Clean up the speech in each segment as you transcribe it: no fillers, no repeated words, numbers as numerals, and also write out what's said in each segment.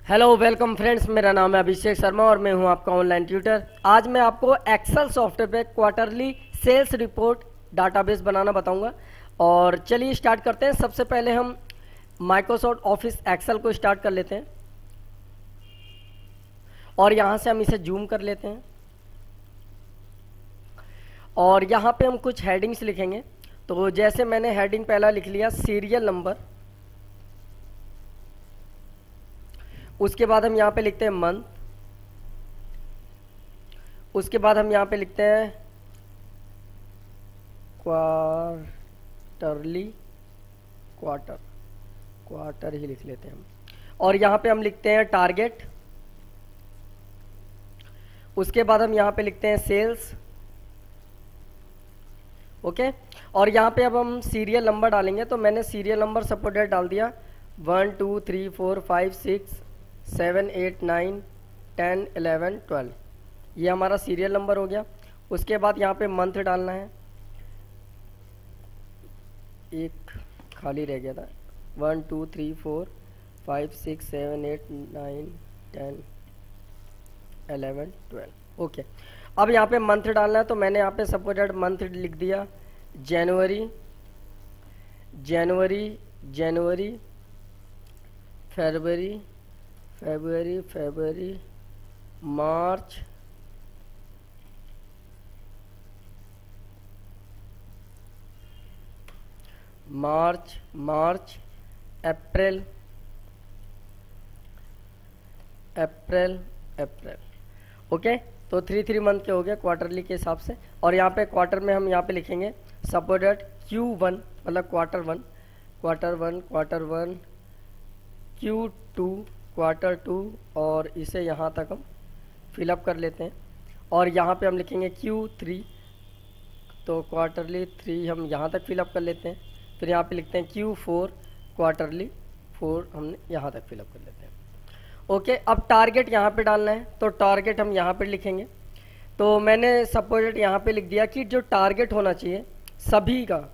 Hello welcome friends, मेरा नाम है अभिषेक शर्मा और मैं हूं आपका ऑनलाइन ट्यूटर। आज मैं आपको एक्सेल सॉफ्टवेयर पे क्वार्टरली सेल्स रिपोर्ट डाटाबेस बनाना बताऊंगा। और चलिए स्टार्ट करते हैं। सबसे पहले हम माइक्रोसॉफ्ट ऑफिस एक्सेल को स्टार्ट कर लेते हैं और यहां से हम इसे जूम कर लेते हैं और यहां पे हम कुछ हेडिंग्स लिखेंगे। तो जैसे मैंने हेडिंग पहला लिख लिया सीरियल नंबर, उसके बाद हम यहाँ पे लिखते हैं मंथ, उसके बाद हम यहाँ पे लिखते हैं क्वार्टरली, क्वार्टर ही लिख लेते हैं हम। और यहाँ पे हम लिखते हैं टारगेट, उसके बाद हम यहाँ पे लिखते हैं सेल्स। ओके, और यहाँ पे अब हम सीरियल नंबर डालेंगे। तो मैंने सीरियल नंबर सपोर्टेड डाल दिया 1 2 3 4 5 6 7 8 9 10 11 12, ये हमारा सीरियल नंबर हो गया। उसके बाद यहाँ पे मंथ डालना है, एक खाली रह गया था 1 2 3 4 5 6 7 8 9 10 11 12। ओके, अब यहाँ पे मंथ डालना है। तो मैंने यहाँ पे सपोर्टेड मंथ लिख दिया जनवरी, जनवरी जनवरी, फरवरी, फरवरी फरवरी, मार्च, मार्च मार्च, अप्रैल, अप्रैल अप्रैल। ओके, तो 3 मंथ के हो गए क्वार्टरली के हिसाब से। और यहाँ पे क्वार्टर में हम यहाँ पे लिखेंगे सपोर्टेड Q1, मतलब quarter one, quarter one, quarter one, Q2, quarter two, और इसे यहाँ तक हम फिलअप कर लेते हैं। और यहाँ पे हम लिखेंगे Q3, तो क्वार्टरली 3 हम यहाँ तक फिलअप कर लेते हैं। फिर यहाँ पे लिखते हैं Q4, क्वार्टरली 4 हमने यहाँ तक फिलअप कर लेते हैं। ओके, अब टारगेट यहाँ पे डालना है। तो टारगेट हम यहाँ पे लिखेंगे। तो मैंने सपोर्टेड यहाँ पे लिख दिया कि जो टारगेट होना चाहिए सभी का,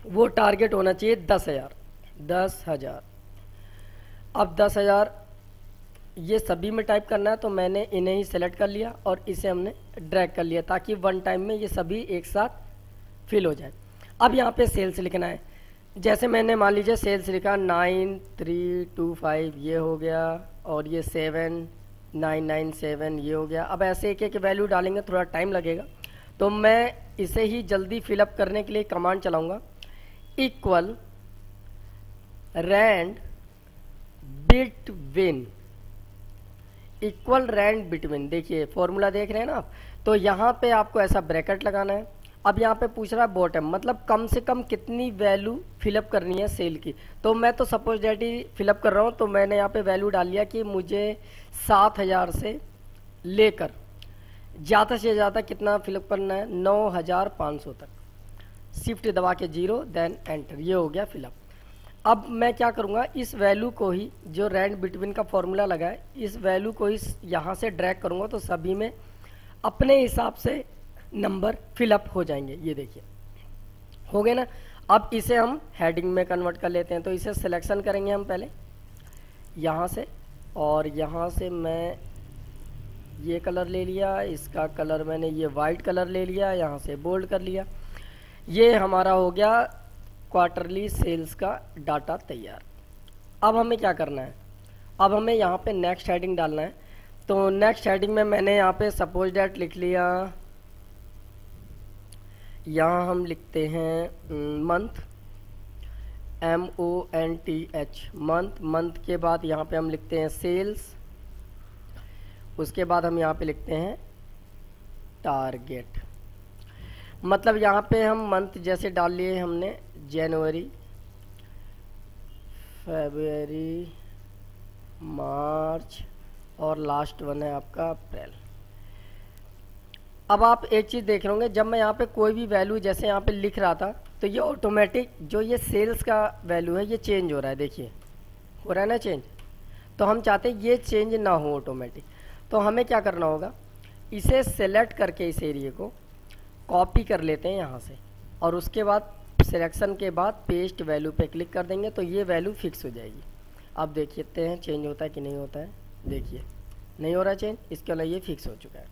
वो टारगेट होना चाहिए 10,000, 10,000। अब 10,000 ये सभी में टाइप करना है। तो मैंने इन्हें ही सेलेक्ट कर लिया और इसे हमने ड्रैग कर लिया ताकि वन टाइम में ये सभी एक साथ फिल हो जाए। अब यहाँ पे सेल्स लिखना है। जैसे मैंने मान लीजिए सेल्स लिखा 9325, ये हो गया, और ये 7997, ये हो गया। अब ऐसे एक एक वैल्यू डालेंगे, थोड़ा टाइम लगेगा। तो मैं इसे ही जल्दी फिलअप करने के लिए कमांड चलाऊंगा equal rand between, equal rand between. देखिए फॉर्मूला देख रहे हैं ना आप। तो यहाँ पे आपको ऐसा ब्रैकेट लगाना है। अब यहाँ पे पूछ रहा है बॉटम, मतलब कम से कम कितनी वैल्यू फिलअप करनी है सेल की। तो मैं तो सपोज डेट ही फिलअप कर रहा हूँ। तो मैंने यहाँ पे वैल्यू डाल लिया कि मुझे 7,000 से लेकर ज़्यादा से ज़्यादा कितना फिलअप करना है, 9,500 तक। शिफ्ट दबा के 0 देन एंटर, ये हो गया फिलअप। अब मैं क्या करूँगा, इस वैल्यू को ही, जो रैंड बिटवीन का फॉर्मूला लगा है, इस वैल्यू को ही यहाँ से ड्रैग करूँगा। तो सभी में अपने हिसाब से नंबर फिलअप हो जाएंगे। ये देखिए हो गए ना। अब इसे हम हेडिंग में कन्वर्ट कर लेते हैं। तो इसे सिलेक्शन करेंगे हम पहले यहाँ से, और यहाँ से मैं ये कलर ले लिया, इसका कलर मैंने ये वाइट कलर ले लिया, यहाँ से बोल्ड कर लिया। ये हमारा हो गया क्वार्टरली सेल्स का डाटा तैयार। अब हमें क्या करना है, अब हमें यहाँ पे नेक्स्ट हेडिंग डालना है। तो नेक्स्ट हेडिंग में मैंने यहाँ पे सपोज डेट लिख लिया, यहाँ हम लिखते हैं मंथ, MONTH, मंथ। मंथ के बाद यहाँ पे हम लिखते हैं सेल्स, उसके बाद हम यहाँ पे लिखते हैं टारगेट। मतलब यहाँ पे हम मंथ जैसे डाल लिए हमने जनवरी, फरवरी, मार्च, और लास्ट वन है आपका अप्रैल। अब आप एक चीज़ देख रहे होंगे, जब मैं यहाँ पे कोई भी वैल्यू जैसे यहाँ पे लिख रहा था, तो ये ऑटोमेटिक जो ये सेल्स का वैल्यू है ये चेंज हो रहा है। देखिए हो रहा है ना चेंज। तो हम चाहते हैं ये चेंज ना हो ऑटोमेटिक। तो हमें क्या करना होगा, इसे सेलेक्ट करके इस एरिया को कॉपी कर लेते हैं यहाँ से, और उसके बाद सिलेक्शन के बाद पेस्ट वैल्यू पे क्लिक कर देंगे तो ये वैल्यू फिक्स हो जाएगी। अब देखते हैं चेंज होता है कि नहीं होता है। देखिए नहीं हो रहा चेंज, इसके अलावा ये फिक्स हो चुका है।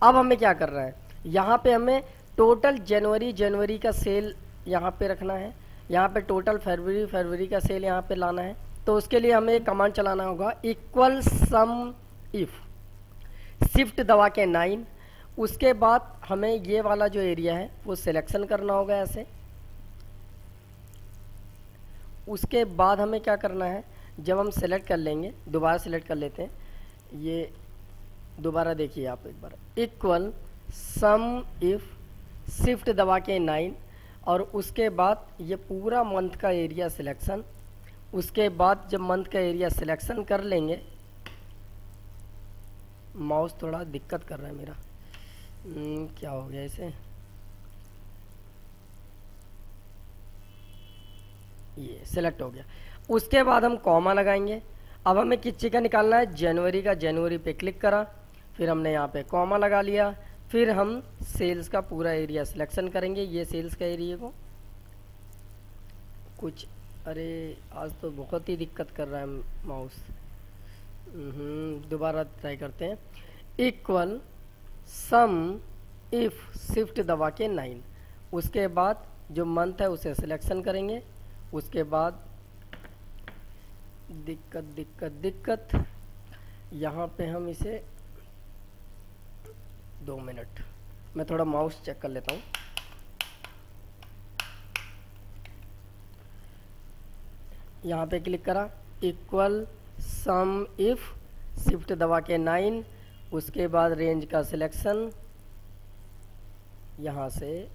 अब हमें क्या करना है, यहाँ पे हमें टोटल जनवरी का सेल यहाँ पे रखना है, यहाँ पे टोटल फरवरी का सेल यहाँ पे लाना है। तो उसके लिए हमें एक कमांड चलाना होगा, इक्वल सम इफ शिफ्ट दबा के 9। उसके बाद हमें ये वाला जो एरिया है वो सिलेक्शन करना होगा ऐसे। उसके बाद हमें क्या करना है, जब हम सेलेक्ट कर लेंगे, दोबारा सेलेक्ट कर लेते हैं, ये दोबारा देखिए आप एक बार, इक्वल सम इफ शिफ्ट दबा के 9 और उसके बाद ये पूरा मंथ का एरिया सिलेक्शन। उसके बाद जब मंथ का एरिया सिलेक्शन कर लेंगे, माउस थोड़ा दिक्कत कर रहा है मेरा, क्या हो गया इसे, ये सिलेक्ट हो गया। उसके बाद हम कॉमा लगाएंगे। अब हमें किस चीज़ का निकालना है, जनवरी का, जनवरी पे क्लिक करा, फिर हमने यहाँ पे कॉमा लगा लिया, फिर हम सेल्स का पूरा एरिया सिलेक्शन करेंगे, ये सेल्स का एरिया को कुछ, अरे आज तो बहुत ही दिक्कत कर रहा है माउस। दोबारा ट्राई करते हैं, इक्वल सम इफ शिफ्ट दबा के 9। उसके बाद जो मंथ है उसे सिलेक्शन करेंगे। उसके बाद दिक्कत यहाँ पे हम इसे 2 मिनट, मैं थोड़ा माउस चेक कर लेता हूँ। यहाँ पे क्लिक करा, इक्वल सम इफ शिफ्ट दबा के 9। उसके बाद रेंज का सिलेक्शन, यहाँ से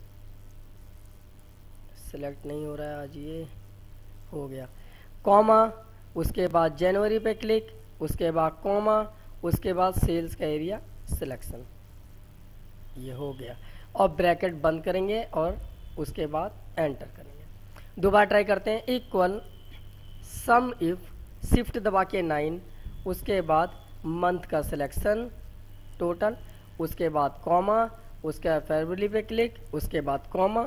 सिलेक्ट नहीं हो रहा है आज, ये हो गया, कॉमा, उसके बाद जनवरी पे क्लिक, उसके बाद कॉमा, उसके बाद सेल्स का एरिया सिलेक्शन, ये हो गया। और ब्रैकेट बंद करेंगे और उसके बाद एंटर करेंगे। दोबारा ट्राई करते हैं, इक्वल सम इफ शिफ्ट दबा के 9, उसके बाद मंथ का सिलेक्शन टोटल, उसके बाद कॉमा, उसके बाद फरवरी पे क्लिक, उसके बाद कॉमा,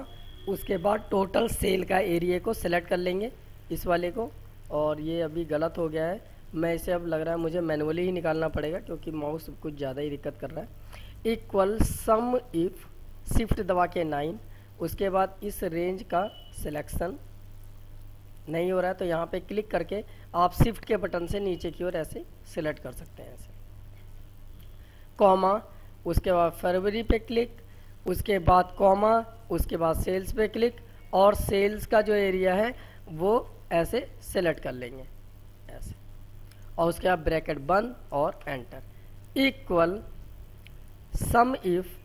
उसके बाद टोटल सेल का एरिया को सिलेक्ट कर लेंगे इस वाले को। और ये अभी गलत हो गया है, मैं इसे अब लग रहा है मुझे मैनुअली ही निकालना पड़ेगा क्योंकि माउस कुछ ज़्यादा ही दिक्कत कर रहा है। इक्वल सम इफ शिफ्ट दबा के 9, उसके बाद इस रेंज का सिलेक्शन नहीं हो रहा है तो यहाँ पे क्लिक करके आप शिफ्ट के बटन से नीचे की ओर ऐसे सिलेक्ट कर सकते हैं ऐसे, कॉमा, उसके बाद फरवरी पे क्लिक, उसके बाद कॉमा, उसके बाद सेल्स पे क्लिक और सेल्स का जो एरिया है वो ऐसे सेलेक्ट कर लेंगे ऐसे, और उसके बाद ब्रैकेट बंद और enter. Equal some if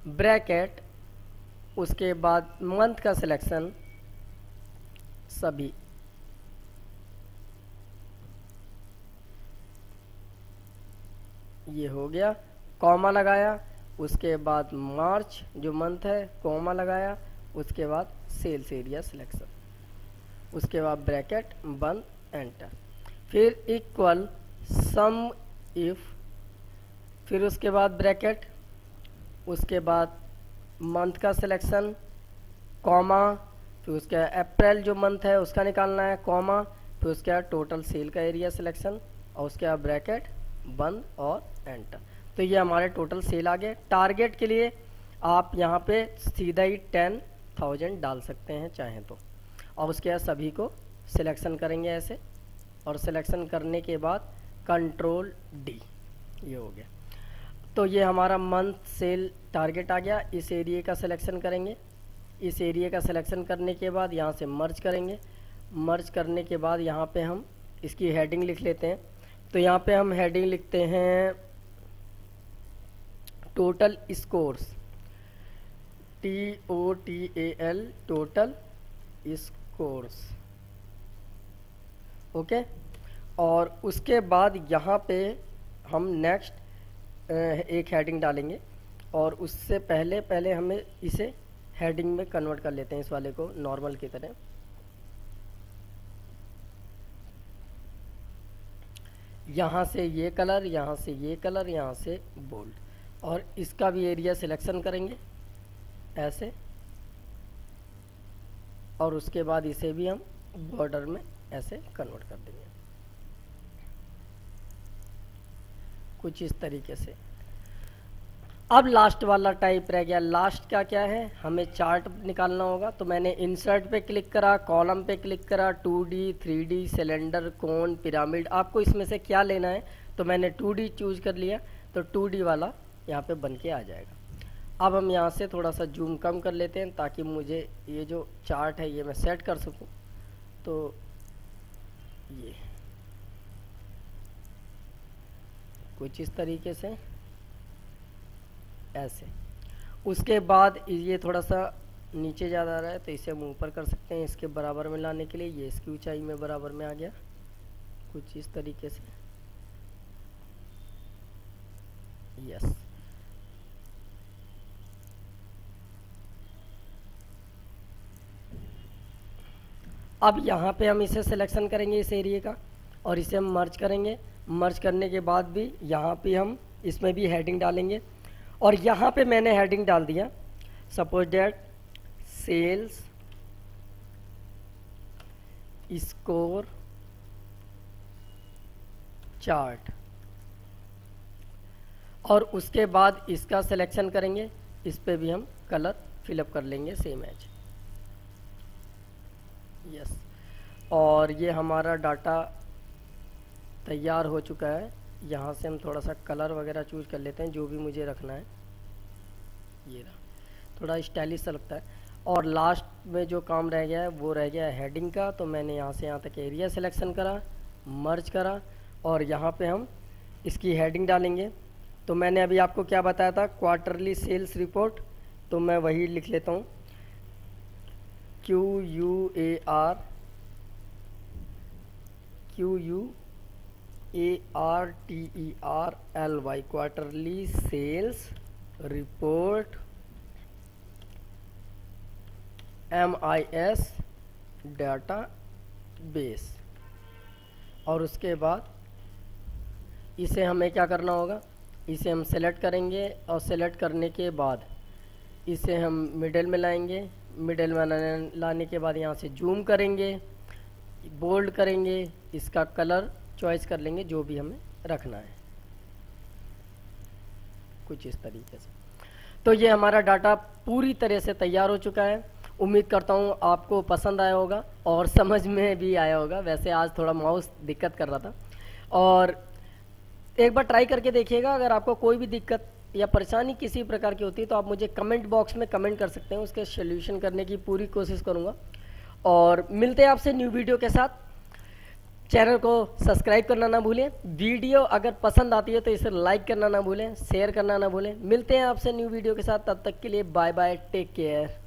bracket, उसके बाद मंथ का सिलेक्शन सभी, ये हो गया, कॉमा लगाया, उसके बाद मार्च जो मंथ है कॉमा लगाया, उसके बाद सेल्स एरिया सिलेक्शन, उसके बाद ब्रैकेट बंद एंटर, फिर इक्वल सम इफ, फिर उसके बाद ब्रैकेट, उसके बाद मंथ का सिलेक्शन कॉमा, फिर उसके अप्रैल जो मंथ है उसका निकालना है कॉमा, फिर उसके बाद टोटल सेल का एरिया सिलेक्शन और उसके बाद ब्रैकेट बंद और एंटर। तो ये हमारे टोटल सेल आ गए। टारगेट के लिए आप यहाँ पे सीधा ही 10,000 डाल सकते हैं चाहें तो, और उसके बाद सभी को सिलेक्शन करेंगे ऐसे, और सिलेक्शन करने के बाद कंट्रोल डी, ये हो गया। तो ये हमारा मंथ सेल टारगेट आ गया। इस एरिया का सिलेक्शन करेंगे, इस एरिया का सिलेक्शन करने के बाद यहाँ से मर्ज करेंगे, मर्ज करने के बाद यहाँ पे हम इसकी हेडिंग लिख लेते हैं। तो यहाँ पे हम हेडिंग लिखते हैं total scores, TOTAL total scores, okay. और उसके बाद यहाँ पे हम नेक्स्ट एक हेडिंग डालेंगे, और उससे पहले हमें इसे हेडिंग में कन्वर्ट कर लेते हैं, इस वाले को नॉर्मल की तरह। यहाँ से ये कलर, यहाँ से ये कलर, यहाँ से बोल्ड, और इसका भी एरिया सिलेक्शन करेंगे ऐसे, और उसके बाद इसे भी हम बॉर्डर में ऐसे कन्वर्ट कर देंगे कुछ इस तरीके से। अब लास्ट वाला टाइप रह गया। लास्ट का क्या है, हमें चार्ट निकालना होगा। तो मैंने इंसर्ट पे क्लिक करा, कॉलम पे क्लिक करा, 2D 3D सिलेंडर कोन पिरामिड, आपको इसमें से क्या लेना है। तो मैंने 2D चूज कर लिया, तो 2D वाला यहाँ पे बन के आ जाएगा। अब हम यहाँ से थोड़ा सा जूम कम कर लेते हैं ताकि मुझे ये जो चार्ट है ये मैं सेट कर सकूँ। तो ये कुछ इस तरीके से ऐसे। उसके बाद ये थोड़ा सा नीचे ज़्यादा आ रहा है तो इसे हम ऊपर कर सकते हैं इसके बराबर में लाने के लिए। ये इसकी ऊंचाई में बराबर में आ गया कुछ इस तरीके से। यस, अब यहाँ पे हम इसे सिलेक्शन करेंगे इस एरिया का और इसे हम मर्ज करेंगे। मर्ज करने के बाद भी यहाँ पे हम इसमें भी हेडिंग डालेंगे और यहाँ पे मैंने हेडिंग डाल दिया suppose that sales score chart, और उसके बाद इसका सिलेक्शन करेंगे। इस पे भी हम कलर फिलअप कर लेंगे सेम एज। यस, और ये हमारा डाटा तैयार हो चुका है। यहाँ से हम थोड़ा सा कलर वगैरह चूज कर लेते हैं जो भी मुझे रखना है। ये रहा, थोड़ा स्टाइलिश सा लगता है। और लास्ट में जो काम रह गया है वो रह गया है हेडिंग का। तो मैंने यहाँ से यहाँ तक एरिया सिलेक्शन करा, मर्ज करा और यहाँ पे हम इसकी हेडिंग डालेंगे। तो मैंने अभी आपको क्या बताया था, क्वार्टरली सेल्स रिपोर्ट, तो मैं वही लिख लेता हूँ QUARTERLY quarterly sales report MIS database. और उसके बाद इसे हमें क्या करना होगा, इसे हम सेलेक्ट करेंगे और सेलेक्ट करने के बाद इसे हम मिडिल में लाएंगे। मिडिल में लाने के बाद यहाँ से जूम करेंगे, बोल्ड करेंगे, इसका कलर चॉइस कर लेंगे जो भी हमें रखना है कुछ इस तरीके से। तो ये हमारा डाटा पूरी तरह से तैयार हो चुका है। उम्मीद करता हूँ आपको पसंद आया होगा और समझ में भी आया होगा। वैसे आज थोड़ा माउस दिक्कत कर रहा था, और एक बार ट्राई करके देखिएगा। अगर आपको कोई भी दिक्कत या परेशानी किसी प्रकार की होती है तो आप मुझे कमेंट बॉक्स में कमेंट कर सकते हैं, उसके सोल्यूशन करने की पूरी कोशिश करूँगा। और मिलते हैं आपसे न्यू वीडियो के साथ। चैनल को सब्सक्राइब करना ना भूलें। वीडियो अगर पसंद आती है तो इसे लाइक करना ना भूलें, शेयर करना ना भूलें। मिलते हैं आपसे न्यू वीडियो के साथ, तब तक के लिए बाय बाय, टेक केयर।